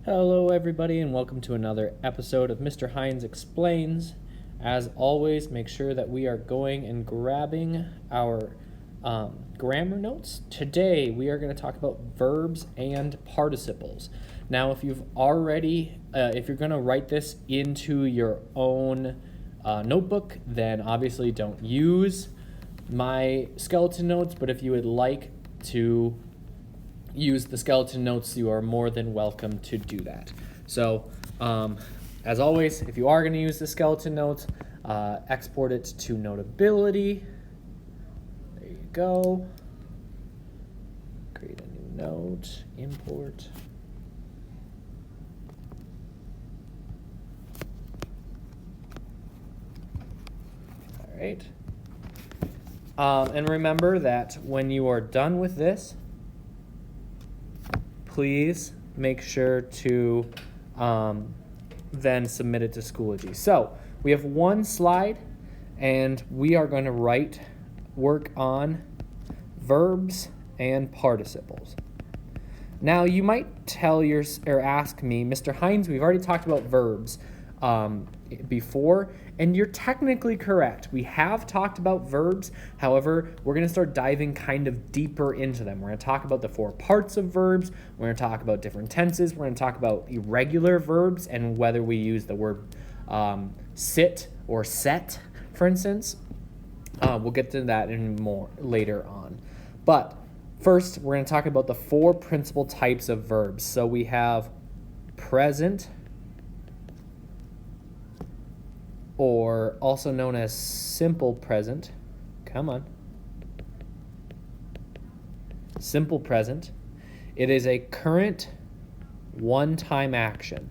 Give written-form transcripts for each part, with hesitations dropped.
Hello everybody and welcome to another episode of Mr. Heins Explains. As always, make sure that we are going and grabbing our grammar notes. Today we are going to talk about verbs and participles. Now if you've already, if you're going to write this into your own notebook, then obviously don't use my skeleton notes, but if you would like to use the skeleton notes, you are more than welcome to do that. So as always, if you are going to use the skeleton notes, export it to Notability. There you go. Create a new note, import. All right. And remember that when you are done with this, please make sure to then submit it to Schoology. So we have one slide, and we are going to work on verbs and participles. Now you might ask me, Mr. Heins, we've already talked about verbs before, and you're technically correct. We have talked about verbs. However, we're going to start diving kind of deeper into them. We're going to talk about the 4 parts of verbs. We're going to talk about different tenses. We're going to talk about irregular verbs and whether we use the word sit or set, for instance. We'll get to that in more later on. But first, we're going to talk about the 4 principal types of verbs. So we have present, or also known as simple present. Come on. Simple present. It is a current one-time action.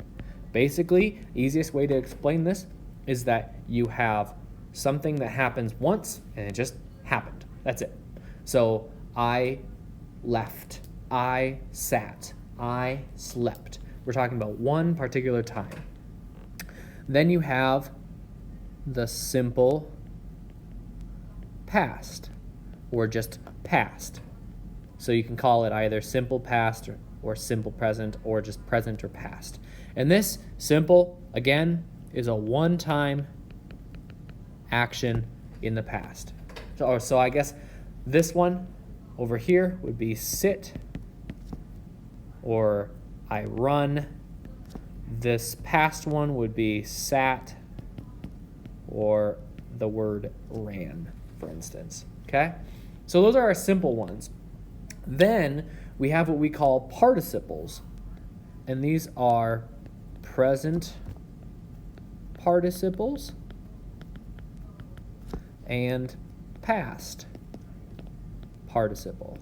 Basically, easiest way to explain this is that you have something that happens once and it just happened. That's it. So I left, I sat, I slept. We're talking about one particular time. Then you have the simple past, or just past. So you can call it either simple past or simple present, or just present or past. And this simple, again, is a one-time action in the past. So I guess this one over here would be sit, or I run. This past one would be sat, or the word ran, for instance. Okay? So those are our simple ones. Then we have what we call participles. And these are present participles and past participle.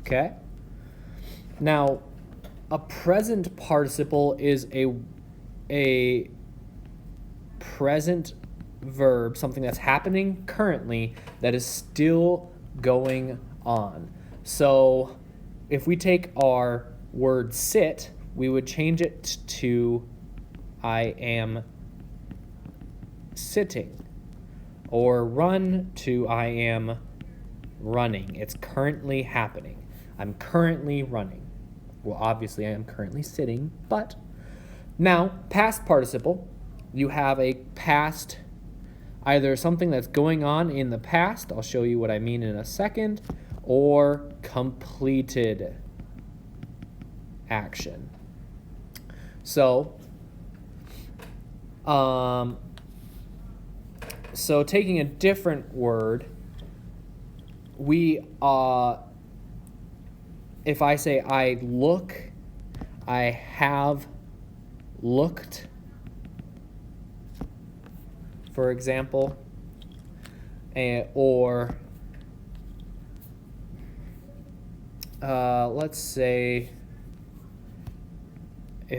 Okay? Now, a present participle is a present verb, something that's happening currently that is still going on. So if we take our word sit, we would change it to I am sitting, or run to I am running. It's currently happening. I'm currently running. Well, obviously I am currently sitting, but now past participle, you have a past, either something that's going on in the past, I'll show you what I mean in a second, or completed action. So, taking a different word, if I say I look, I have looked, for example, or let's say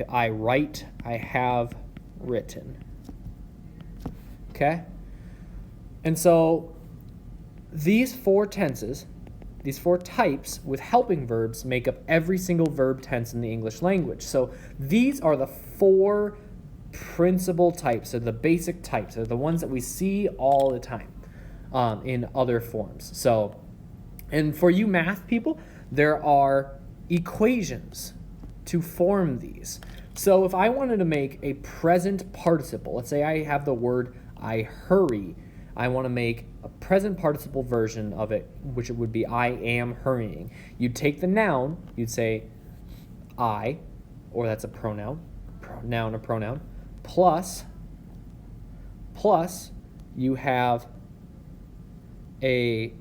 I write, I have written. Okay? And so these 4 tenses, these 4 types with helping verbs make up every single verb tense in the English language. So these are the 4 principal types, or the basic types, are the ones that we see all the time in other forms. So, and for you math people, there are equations to form these. So if I wanted to make a present participle, let's say I have the word I hurry. I want to make a present participle version of it, which it would be I am hurrying. You'd take the noun, you'd say I, or that's a pronoun, noun or pronoun, plus you have a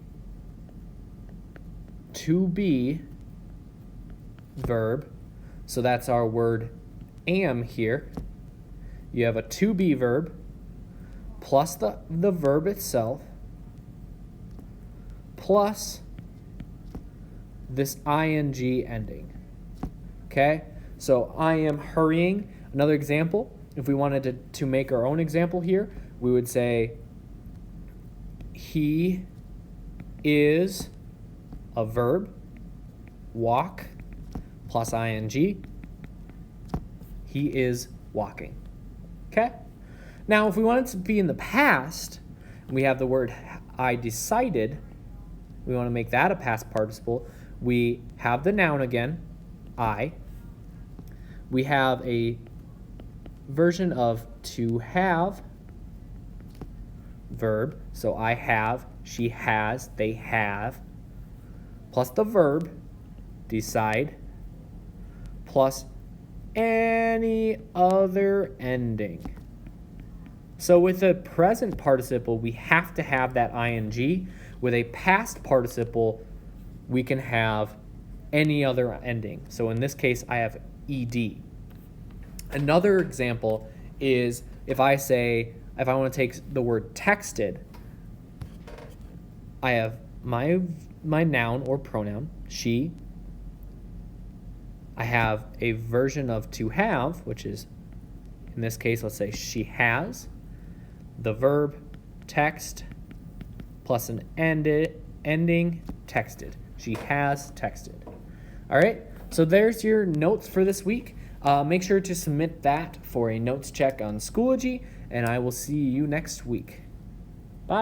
to be verb. So that's our word am here. You have a to be verb plus the verb itself plus this ing ending. Okay? So I am hurrying. Another example, if we wanted to make our own example here, we would say he is a verb, walk, plus ing. He is walking. Okay? Now, if we want it to be in the past, we have the word I decided. We want to make that a past participle. We have the noun again, I. We have a version of to have verb. So I have, she has, they have, plus the verb, decide, plus any other ending. So with a present participle, we have to have that ing. With a past participle, we can have any other ending. So in this case, I have ed. Another example is if I want to take the word texted, I have my noun or pronoun, she. I have a version of to have, which is, in this case, let's say she has. The verb, text, plus an ending, texted. She has texted. All right, so there's your notes for this week. Make sure to submit that for a notes check on Schoology, and I will see you next week.